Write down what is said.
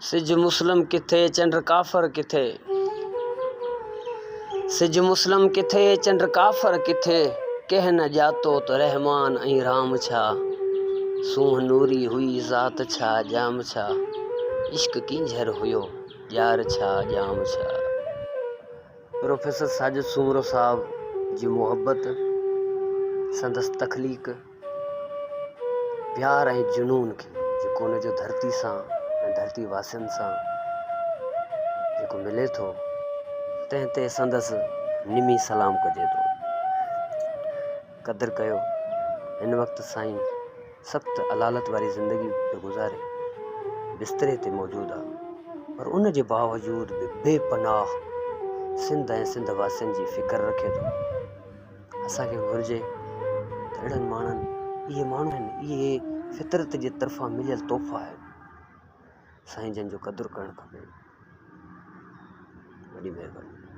सिज मुस्लिम किथे चंड काफ़र किथे, सिज मुस्लिम किथे चंड काफ़र किथे, कह न जातो तो रहमान ऐं राम छा, सूंह नूरी हुई ज़ात छा जाम छा, इश्क किंझर हुयो यार छा जाम छा। प्रोफेसर साजिद सूमरो साहब जी मोहब्बत, संदसि तख़लीक़, प्यार ऐं जुनून खे जेको उन जो धरती सां ऐं धरती वासियुनि सां जेको मिले थो, तंहिं ते संदसि निमी सलाम कजे थो। क़दुरु कयो, हिन वक़्तु साईं सख़्तु अलालत वारी ज़िंदगी पियो गुज़ारे, बिस्तरे ते मौजूदु आहे, पर उन जे बावजूद बि बेपनाह सिंध ऐं सिंध वासियुनि जी फ़िकर रखे थो। असांखे घुरिजे त अहिड़नि माण्हुनि, इहे माण्हू आहिनि, इहे फितरत जे तरफ़ां मिलियल तोहफ़ा आहिनि, साईं जन जो क़दुरु करणु खपे। वॾी महिरबानी।